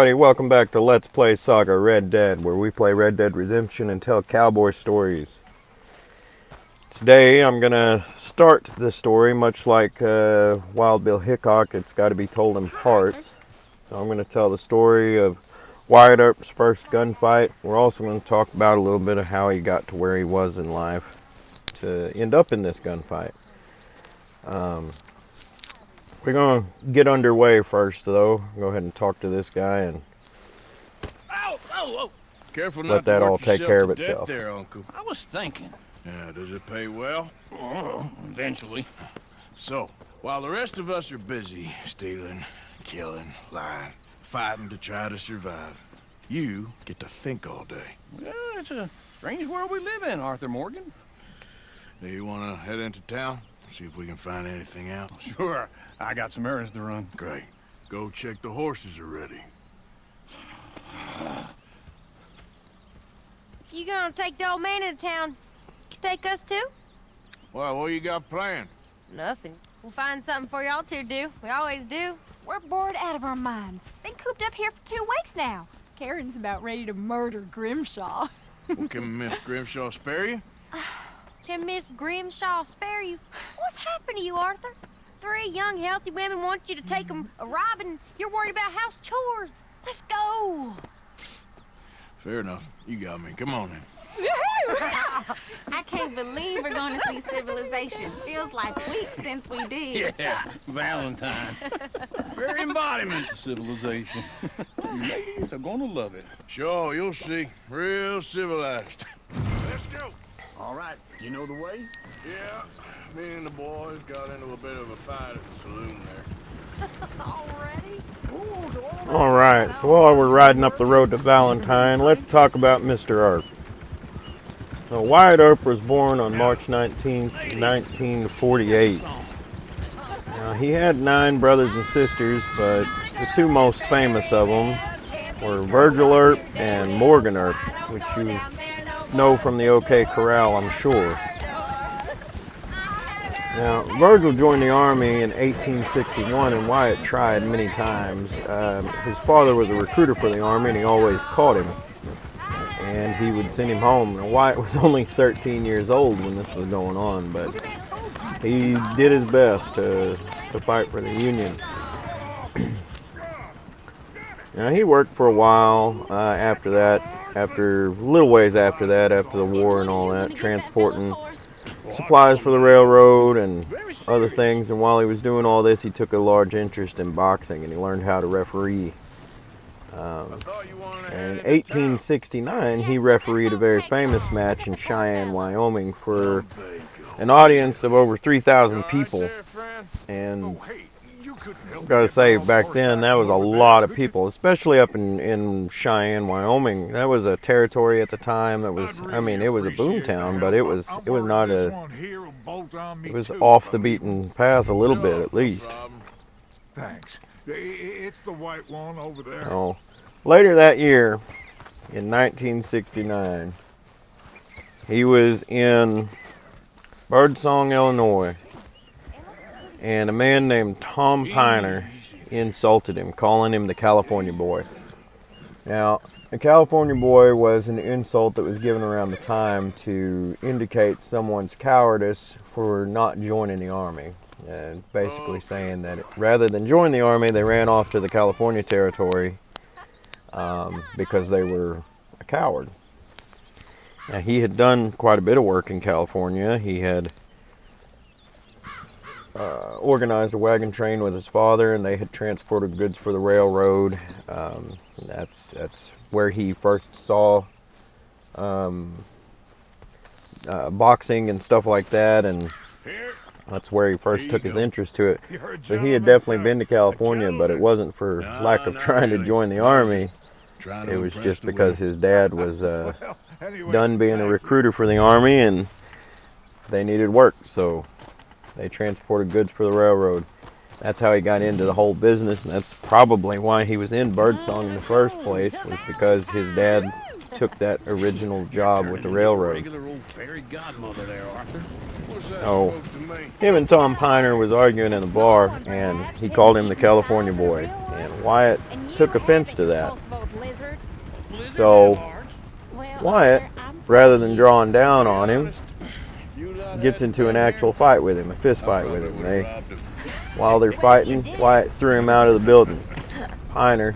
everybody, welcome back to Let's Play Saga Red Dead, where we play Red Dead Redemption and tell cowboy stories. Today I'm going to start the story much like Wild Bill Hickok. It's got to be told in parts. So I'm going to tell the story of Wyatt Earp's first gunfight. We're also going to talk about a little bit of how he got to where he was in life to end up in this gunfight. We're going to get underway first, though. Go ahead and talk to this guy and Careful let that all take care of itself. There, Uncle. I was thinking. Yeah, does it pay well? Oh, eventually. So, while the rest of us are busy stealing, killing, lying, fighting to try to survive, you get to think all day. Well, it's a strange world we live in, Arthur Morgan. Do you want to head into town? See if we can find anything out? Sure. I got some errands to run. Great. Go check the horses are ready. You gonna take the old man into town? You take us too? Well, what you got planned? Nothing. We'll find something for y'all to do. We always do. We're bored out of our minds. Been cooped up here for 2 weeks now. Karen's about ready to murder Grimshaw. Well, can Miss Grimshaw spare you? Can Miss Grimshaw spare you? What's happened to you, Arthur? 3 young, healthy women want you to take them a robbing. You're worried about house chores. Let's go. Fair enough. You got me. Come on in. I can't believe we're going to see civilization. Feels like weeks since we did. Yeah, Valentine. Very embodiment of civilization. You ladies are gonna love it. Sure, you'll see. Real civilized. Let's go. All right, you know the way? Yeah, me and the boys got into a bit of a fight at the saloon there. Already? Alright, so while we're riding up the road to Valentine, let's talk about Mr. Earp. So Wyatt Earp was born on March 19th, 1948. Now, he had 9 brothers and sisters, but the 2 most famous of them were Virgil Earp and Morgan Earp, which you know from the OK Corral, I'm sure. Now, Virgil joined the Army in 1861, and Wyatt tried many times. His father was a recruiter for the Army, and he always caught him, and he would send him home. Now, Wyatt was only 13 years old when this was going on, but he did his best to fight for the Union. Now, he worked for a while after that, after a little ways after that, after the war and all that, transporting supplies for the railroad and other things. And while he was doing all this, he took a large interest in boxing, and he learned how to referee. And in 1869, he refereed a very famous match in Cheyenne, Wyoming, for an audience of over 3,000 people. And I've got to say, back then, that was a lot of people, especially up in Cheyenne, Wyoming. That was a territory at the time that was, I mean, it was a boomtown, but it was not a, it was off the beaten path a little bit, at least. Thanks. It's the white one over there. Oh, later that year, in 1969, he was in Birdsong, Illinois, and a man named Tom Piner insulted him, calling him the California Boy. Now, the California Boy was an insult that was given around the time to indicate someone's cowardice for not joining the Army. And basically saying that rather than join the Army, they ran off to the California territory because they were a coward. Now, he had done quite a bit of work in California. He had organized a wagon train with his father, and they had transported goods for the railroad. That's where he first saw boxing and stuff like that, and that's where he first took his interest to it. So he had definitely been to California, but it wasn't for lack of trying to join the Army. It was just because his dad was done being a recruiter for the Army, and they needed work, so they transported goods for the railroad. That's how he got into the whole business, and that's probably why he was in Birdsong in the first place, was because his dad took that original job with the railroad. Regular old fairy godmother there, Arthur. Oh, him and Tom Piner was arguing in the bar, and he called him the California Boy. And Wyatt took offense to that. Lizard. So Well, Wyatt, Arthur, I'm rather proud than of you. drawing down on him, You lot gets had into an down actual here, fight with him, a fist I fight with probably him. would've robbed him. While they're fighting, Wyatt threw him out of the building. Piner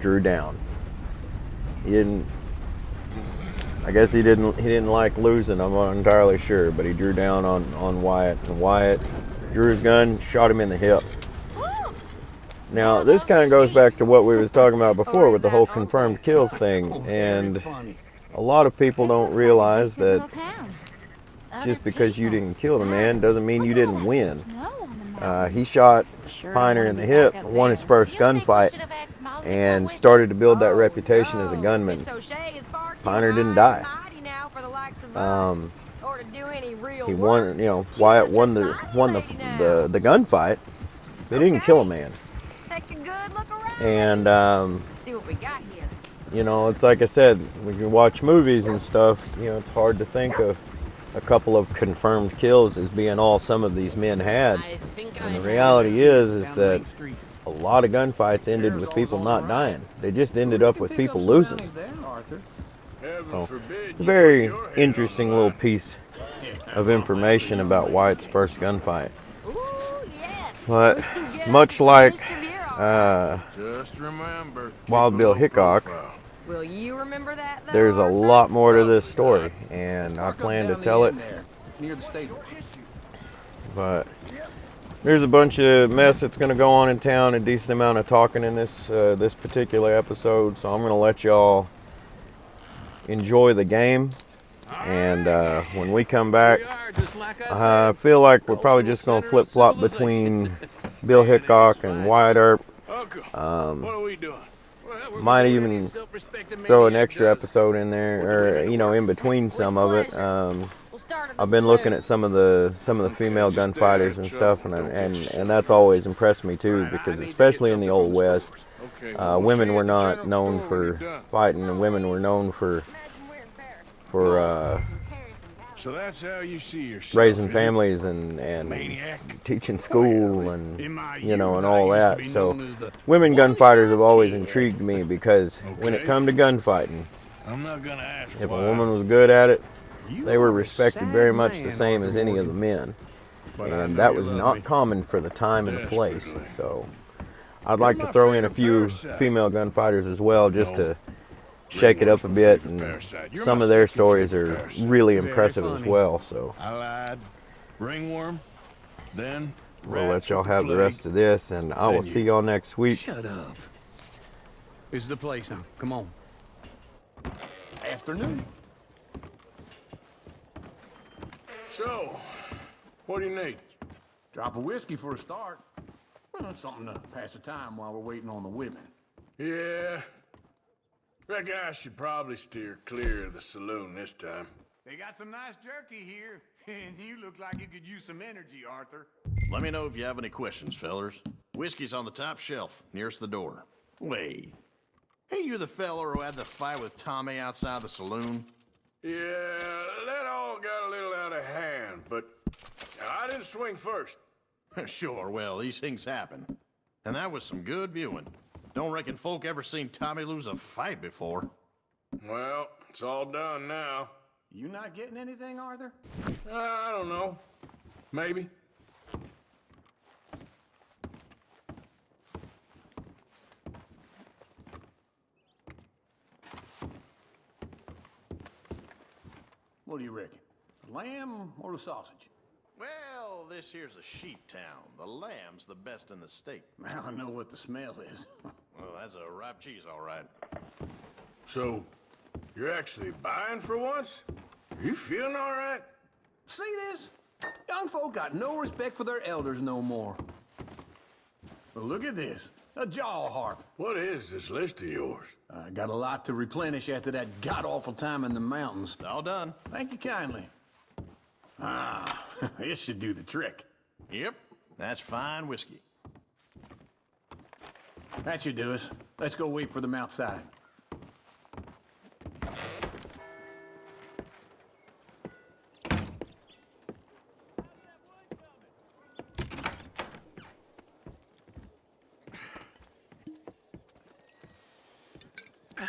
drew down. He didn't. I guess he didn't like losing. I'm not entirely sure, but he drew down on Wyatt, and Wyatt drew his gun, shot him in the hip. Now this kind of goes back to what we was talking about before with the whole confirmed kills thing, and a lot of people don't realize that just because you didn't kill the man doesn't mean you didn't win. He shot Piner in the hip, won his first gunfight, and started to build that reputation as a gunman. Piner didn't die. He won, you know, Wyatt won the gunfight. They didn't kill a man. And See what we got here. you know, it's like I said, when you watch movies and stuff, you know, it's hard to think of a couple of confirmed kills as being all some of these men had. And the reality is that a lot of gunfights ended with people not dying. They just ended up with people losing. So, very interesting little piece of information about Wyatt's first gunfight. But much like Just remember. Wild Bill Hickok, Will you remember that, though, there's a Arthur? lot more to this story, and I plan to tell it. Near the stable. But there's a bunch of mess that's going to go on in town, a decent amount of talking in this this particular episode, so I'm going to let y'all enjoy the game. And when we come back, I feel like we're probably just going to flip-flop between Bill Hickok and Wyatt Earp. Uncle, what are we doing? Might even throw an extra episode in there, or you know, in between some of it. I've been looking at some of the female gunfighters and stuff, and that's always impressed me too, because especially in the Old West, women were not known for fighting, and women were known for So that's how you see yourself. raising is it? families and Maniac. teaching school and you know and all that. So women gunfighters have always intrigued me, because when it come to gunfighting, I'm not gonna ask if a why. woman was good at it, they were respected very much the same as any of the men, and that was not common for the time and the place. So I'd like to throw in a few female gunfighters as well, just to shake it up a bit, and some of their stories are really impressive as well. So I lied. Ringworm. Then we'll let y'all have the rest of this, and I will see y'all next week. Shut up. This is the place now. Come on. Afternoon. So, what do you need? Drop of whiskey for a start. Well, something to pass the time while we're waiting on the women. Yeah. Reckon I should probably steer clear of the saloon this time. They got some nice jerky here, and you look like you could use some energy, Arthur. Let me know if you have any questions, fellers. Whiskey's on the top shelf, nearest the door. Wait. Hey, you the feller who had the fight with Tommy outside the saloon? Yeah, that all got a little out of hand, but I didn't swing first. Sure, well, these things happen. And that was some good viewing. Don't reckon folk ever seen Tommy lose a fight before. Well, it's all done now. You not getting anything, Arthur? I don't know. Maybe. What do you reckon? The lamb or the sausage? Well, this here's a sheep town. The lamb's the best in the state. Now I know what the smell is. Well, that's a ripe cheese, all right. So, you're actually buying for once? You feeling all right? See this? Young folk got no respect for their elders no more. Well, look at this. A jaw harp. What is this list of yours? I got a lot to replenish after that god-awful time in the mountains. All done. Thank you kindly. Ah, this should do the trick. Yep, that's fine whiskey. That should do us. Let's go wait for them outside.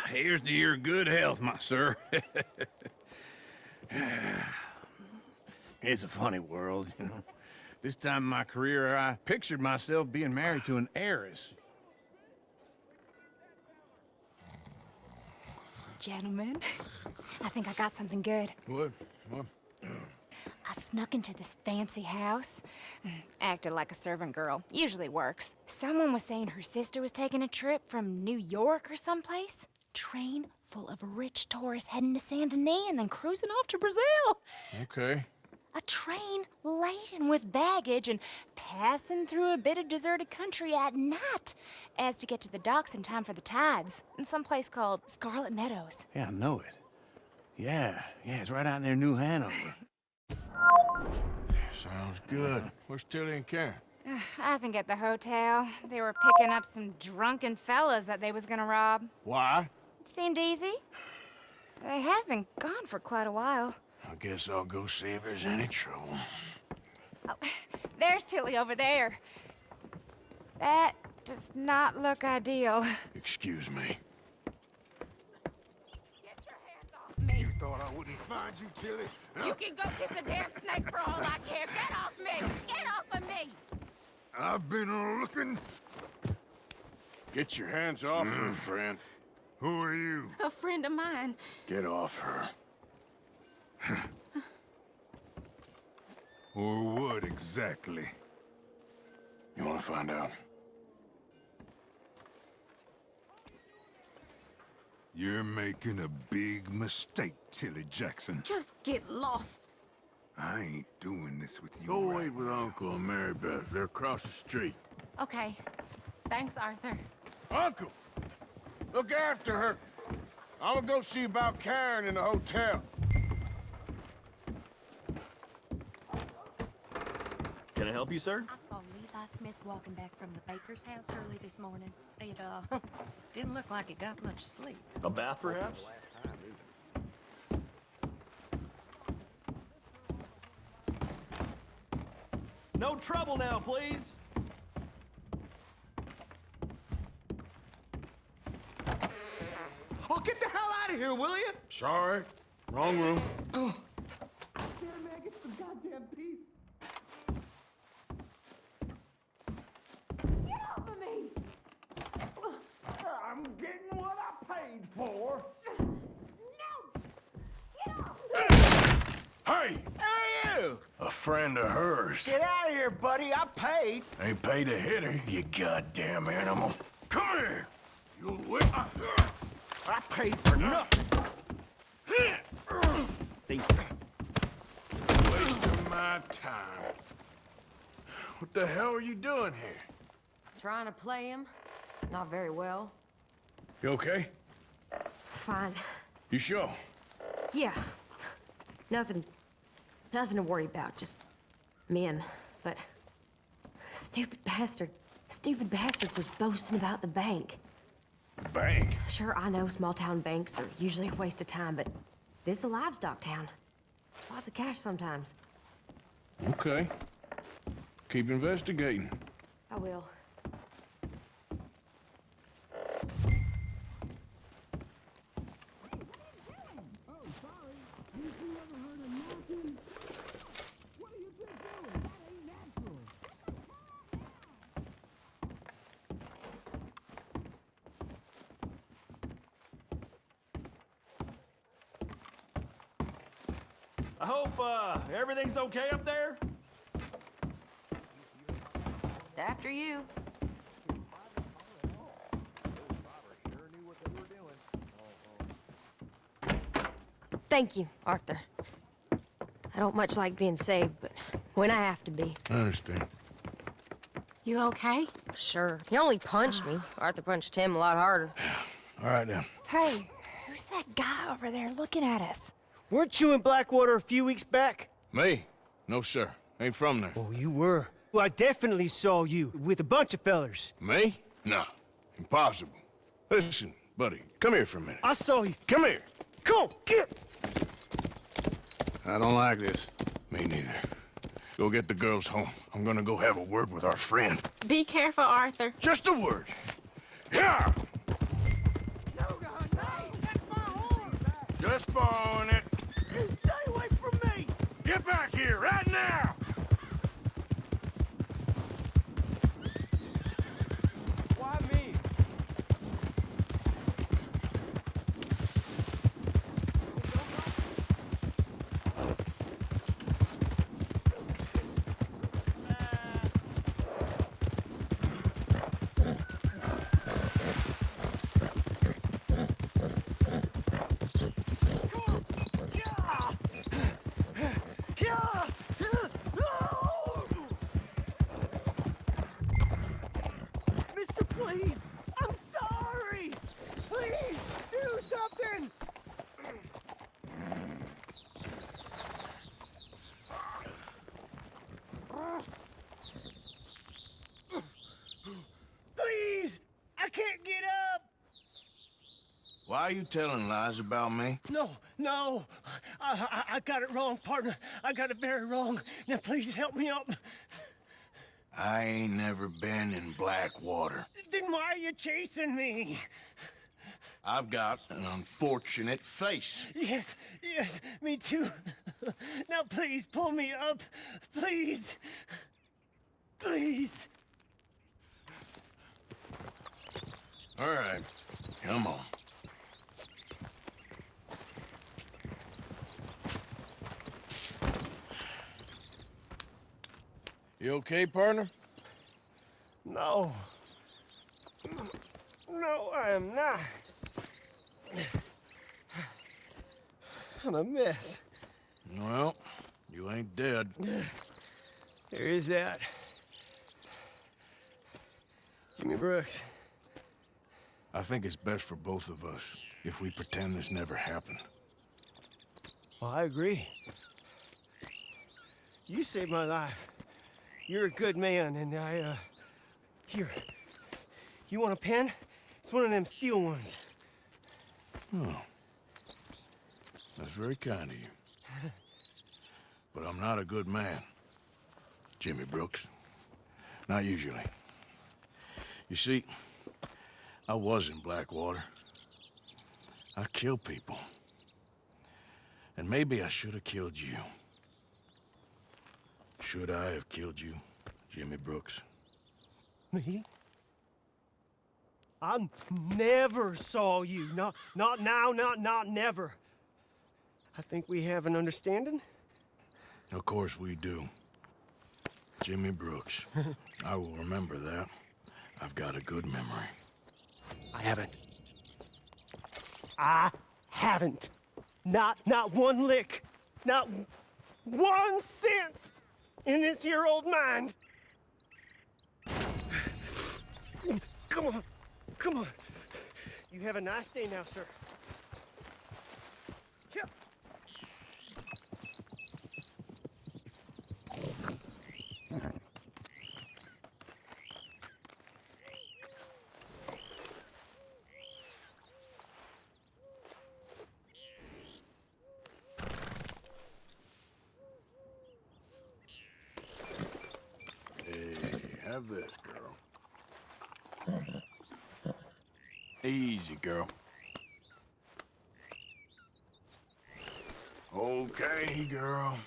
Here's to your good health, my sir. It's a funny world, you know. This time in my career, I pictured myself being married to an heiress. Gentlemen, I think I got something good. What? I snuck into this fancy house. Acted like a servant girl. Usually works. Someone was saying her sister was taking a trip from New York or someplace. Train full of rich tourists heading to Saint Denis and then cruising off to Brazil. Okay. A train laden with baggage and passing through a bit of deserted country at night as to get to the docks in time for the tides in some place called Scarlet Meadows. Yeah, I know it. Yeah, it's right out near New Hanover. Sounds good. Where's Tilly and Karen? I think at the hotel. They were picking up some drunken fellas that they was gonna rob. Why? It seemed easy. They have been gone for quite a while. I guess I'll go see if there's any trouble. Oh, there's Tilly over there. That does not look ideal. Excuse me. Get your hands off me. You thought I wouldn't find you, Tilly? You can go kiss a damn snake for all I care. Get off me! Get off of me! I've been looking. Get your hands off her, friend. Who are you? A friend of mine. Get off her. Or what exactly? You want to find out? You're making a big mistake, Tilly Jackson. Just get lost. I ain't doing this with you. Go right wait with Uncle and Mary Beth. They're across the street. Okay. Thanks, Arthur. Uncle! Look after her. I'm gonna go see about Karen in the hotel. Can I help you, sir? I saw Levi Smith walking back from the baker's house early this morning. It, didn't look like it got much sleep. A bath, perhaps? No trouble now, please. Oh, get the hell out of here, will you? Sorry. Wrong room. I'm getting what I paid for. Hey! Hey, you! A friend of hers. Get out of here, buddy. I paid. Ain't paid to hit her, you goddamn animal. Come here! You'll wait. I paid for nothing. Thank Wasting my time. What the hell are you doing here? Trying to play him. Not very well. You okay? Fine. You sure? Yeah. Nothing to worry about. Just men. But stupid bastard was boasting about the bank. Bank? Sure, I know small town banks are usually a waste of time, but this is a livestock town. There's lots of cash sometimes. Okay. Keep investigating. I will. I hope everything's okay up there. After you. Thank you, Arthur. I don't much like being saved, but when I have to be. I understand. You okay? Sure. He only punched me. Arthur punched him a lot harder. All right, then. Hey, who's that guy over there looking at us? Weren't you in Blackwater a few weeks back? Me? No, sir. Ain't from there. Oh, you were. Well, I definitely saw you with a bunch of fellers. Me? No. Impossible. Listen, buddy, come here for a minute. I saw you. Come here. Come on, get! I don't like this. Me neither. Go get the girls home. I'm gonna go have a word with our friend. Be careful, Arthur. Just a word. Yeah! No, God, no! Just borrowing it. Stay away from me! Get back here, right now! Why me? Mister, please! I'm sorry! Please, do something! Please! I can't get up! Why are you telling lies about me? No. I got it wrong, partner. I got it very wrong. Now, please help me up. I ain't never been in Blackwater. Then why are you chasing me? I've got an unfortunate face. Yes, me too. Now, please, pull me up. Please. Please. All right, come on. You okay, partner? No. No, I am not. I'm a mess. Well, you ain't dead. There is that. Jimmy Brooks. I think it's best for both of us if we pretend this never happened. Well, I agree. You saved my life. You're a good man, and here. You want a pen? It's one of them steel ones. Oh. That's very kind of you. But I'm not a good man, Jimmy Brooks. Not usually. You see, I was in Blackwater. I killed people. And maybe I should have killed you. Should I have killed you, Jimmy Brooks? Me? I never saw you. Not now, not never. I think we have an understanding. Of course we do. Jimmy Brooks. I will remember that. I've got a good memory. I haven't. Not one lick. Not 1 cent in this here old mind. Come on. You have a nice day now, sir. Yeah. Have this, girl. Easy, girl. Okay, girl.